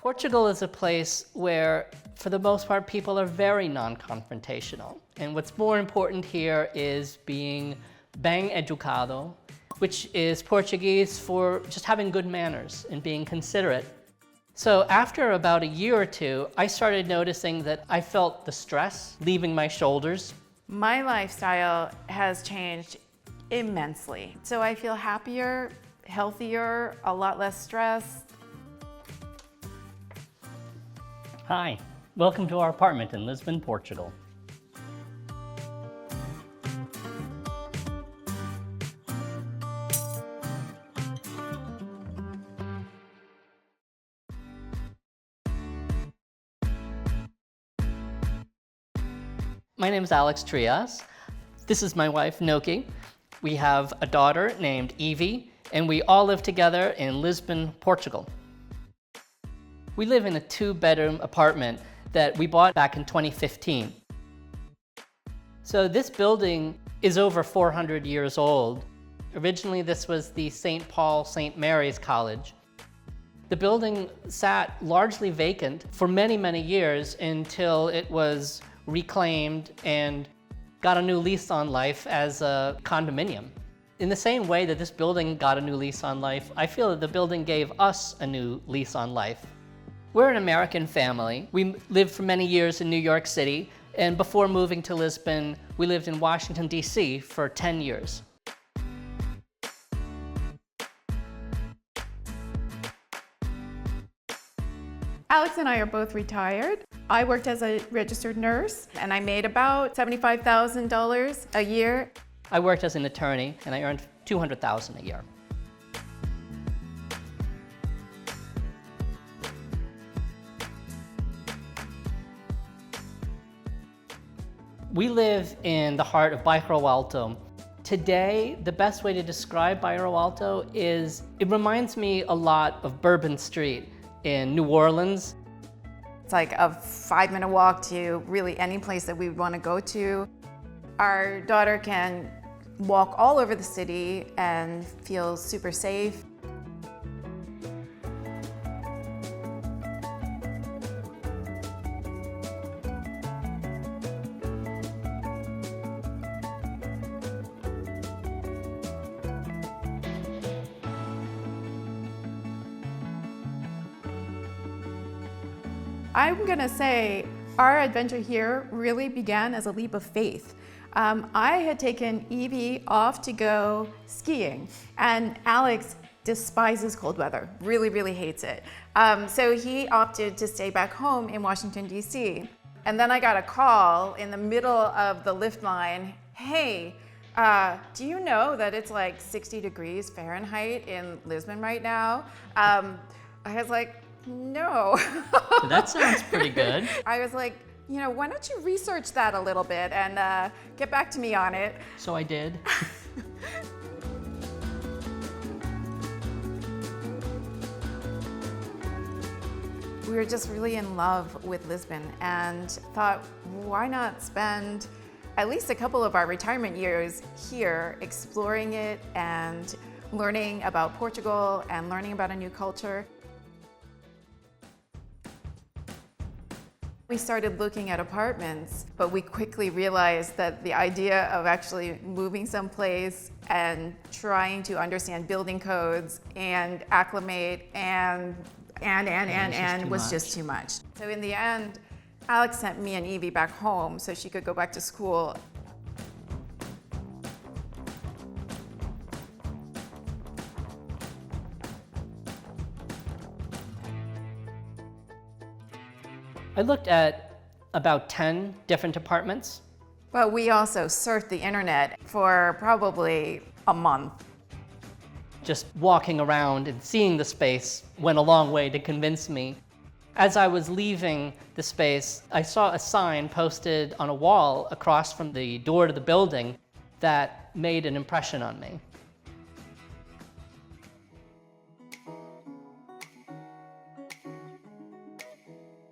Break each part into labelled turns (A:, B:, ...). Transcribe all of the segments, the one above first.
A: Portugal is a place where, for the most part, people are very non-confrontational. And what's more important here is being bem educado, which is Portuguese for just having good manners and being considerate. So after about a year or two, I started noticing that I felt the stress leaving my shoulders.
B: My lifestyle has changed immensely. So I feel happier, healthier, a lot less stressed.
A: Hi, welcome to our apartment in Lisbon, Portugal. My name is Alex Trias. This is my wife, Noki. We have a daughter named Evie, and we all live together in Lisbon, Portugal. We live in a 2-bedroom apartment that we bought back in 2015. So this building is over 400 years old. Originally, this was the St. Paul St. Mary's College. The building sat largely vacant for many, many years until it was reclaimed and got a new lease on life as a condominium. In the same way that this building got a new lease on life, I feel that the building gave us a new lease on life. We're an American family. We lived for many years in New York City, and before moving to Lisbon, we lived in Washington, D.C. for 10 years.
B: Alex and I are both retired. I worked as a registered nurse and I made about $75,000 a year.
A: I worked as an attorney and I earned $200,000 a year. We live in the heart of Bairro Alto. Today, the best way to describe Bairro Alto is, it reminds me a lot of Bourbon Street in New Orleans.
B: It's like a 5-minute walk to really any place that we want to go to. Our daughter can walk all over the city and feel super safe. I'm gonna say our adventure here really began as a leap of faith. I had taken Evie off to go skiing, and Alex despises cold weather, really, really hates it. So he opted to stay back home in Washington, D.C. And then I got a call in the middle of the lift line, hey, do you know that it's like 60 degrees Fahrenheit in Lisbon right now? I was like, no.
A: That sounds pretty good.
B: I was like, you know, why don't you research that a little bit and get back to me on it?
A: So I did.
B: We were just really in love with Lisbon and thought, why not spend at least a couple of our retirement years here exploring it and learning about Portugal and learning about a new culture. We started looking at apartments, but we quickly realized that the idea of actually moving someplace and trying to understand building codes and acclimate and was just too much. So in the end, Alex sent me and Evie back home so she could go back to school.
A: I looked at about 10 different apartments.
B: But we also surfed the internet for probably a month.
A: Just walking around and seeing the space went a long way to convince me. As I was leaving the space, I saw a sign posted on a wall across from the door to the building that made an impression on me.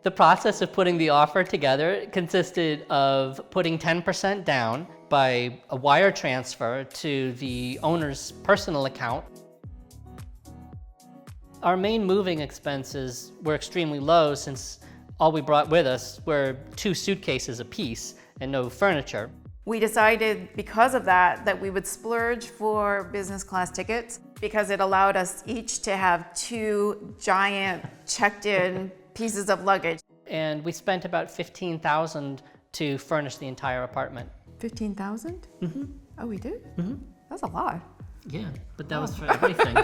A: The process of putting the offer together consisted of putting 10% down by a wire transfer to the owner's personal account. Our main moving expenses were extremely low since all we brought with us were 2 suitcases apiece and no furniture.
B: We decided because of that we would splurge for business class tickets because it allowed us each to have 2 giant checked in pieces of luggage.
A: And we spent about $15,000 to furnish the entire apartment.
B: 15,000?
A: Mm-hmm.
B: Oh, we did?
A: Mm-hmm.
B: That's a lot.
A: Yeah, but that was for everything.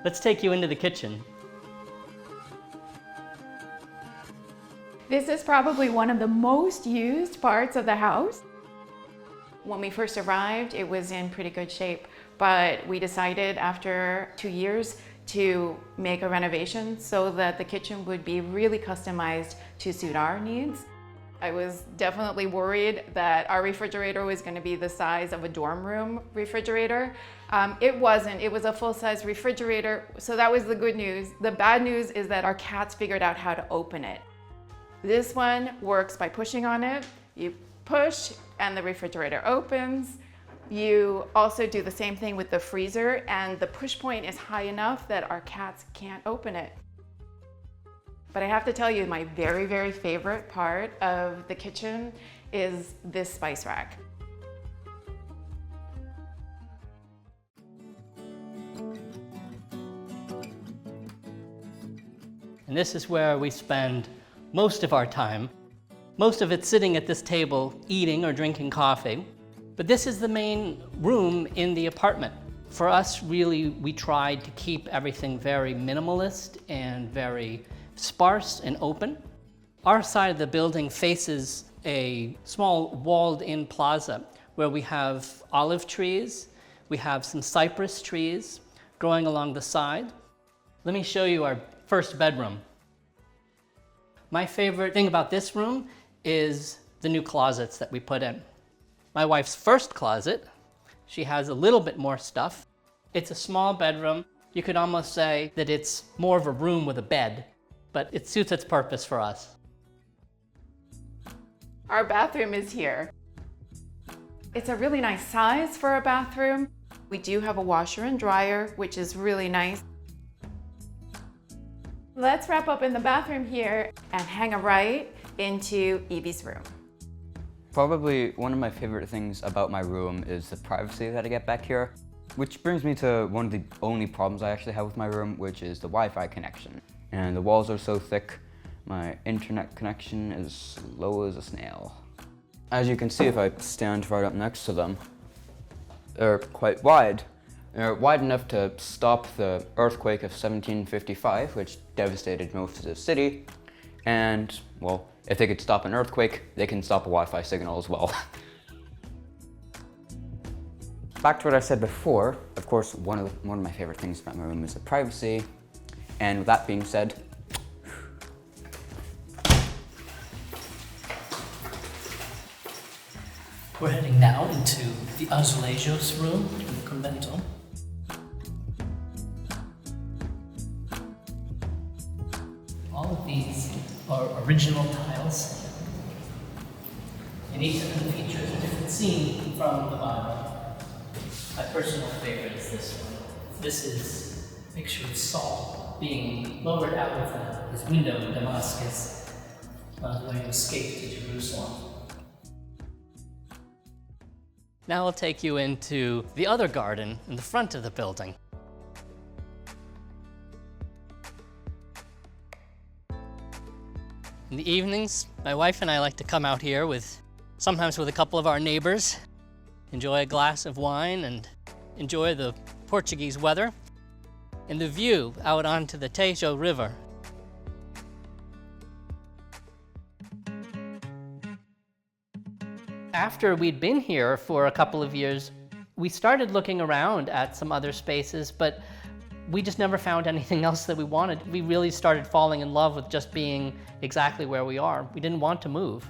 A: Let's take you into the kitchen.
B: This is probably one of the most used parts of the house. When we first arrived, it was in pretty good shape, but we decided after 2 years to make a renovation so that the kitchen would be really customized to suit our needs. I was definitely worried that our refrigerator was going to be the size of a dorm room refrigerator. It wasn't. It was a full-size refrigerator, so that was the good news. The bad news is that our cats figured out how to open it. This one works by pushing on it. You push and the refrigerator opens. You also do the same thing with the freezer, and the push point is high enough that our cats can't open it. But I have to tell you, my very, very favorite part of the kitchen is this spice rack.
A: And this is where we spend most of our time. Most of it sitting at this table, eating or drinking coffee. But this is the main room in the apartment. For us, really, we tried to keep everything very minimalist and very sparse and open. Our side of the building faces a small walled-in plaza where we have olive trees, we have some cypress trees growing along the side. Let me show you our first bedroom. My favorite thing about this room is the new closets that we put in. My wife's first closet, she has a little bit more stuff. It's a small bedroom. You could almost say that it's more of a room with a bed, but it suits its purpose for us.
B: Our bathroom is here. It's a really nice size for a bathroom. We do have a washer and dryer, which is really nice. Let's wrap up in the bathroom here and hang a right into Evie's room.
C: Probably one of my favorite things about my room is the privacy that I get back here, which brings me to one of the only problems I actually have with my room, which is the Wi-Fi connection. And the walls are so thick, my internet connection is slow as a snail. As you can see, if I stand right up next to them, they're quite wide. They're wide enough to stop the earthquake of 1755, which devastated most of the city. And, well, if they could stop an earthquake, they can stop a Wi-Fi signal as well. Back to what I said before, of course, one of my favorite things about my room is the privacy. And with that being said,
A: We're heading now into the azulejos room in the convento. All of these are original tiles, and each of them features a different scene from the Bible. My personal favorite is this one. This is a picture of Saul being lowered out of his window in Damascus on his way to escape to Jerusalem. Now I'll take you into the other garden in the front of the building. In the evenings, my wife and I like to come out here sometimes with a couple of our neighbors, enjoy a glass of wine and enjoy the Portuguese weather and the view out onto the Tejo River. After we'd been here for a couple of years, we started looking around at some other spaces, but we just never found anything else that we wanted. We really started falling in love with just being exactly where we are. We didn't want to move.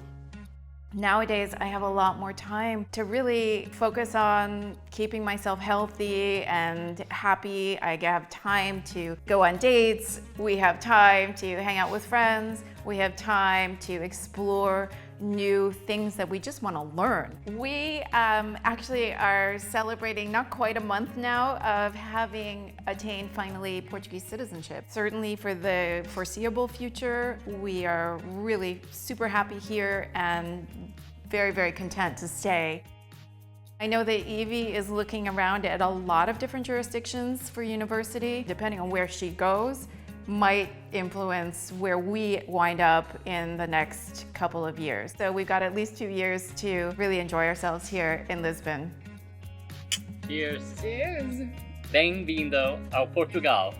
B: Nowadays, I have a lot more time to really focus on keeping myself healthy and happy. I have time to go on dates. We have time to hang out with friends. We have time to explore new things that we just want to learn. We actually are celebrating not quite a month now of having attained finally Portuguese citizenship. Certainly for the foreseeable future, we are really super happy here and very, very content to stay. I know that Evie is looking around at a lot of different jurisdictions for university. Depending on where she goes, might influence where we wind up in the next couple of years. So we've got at least 2 years to really enjoy ourselves here in Lisbon.
A: Cheers.
B: Cheers.
A: Bem-vindo ao Portugal.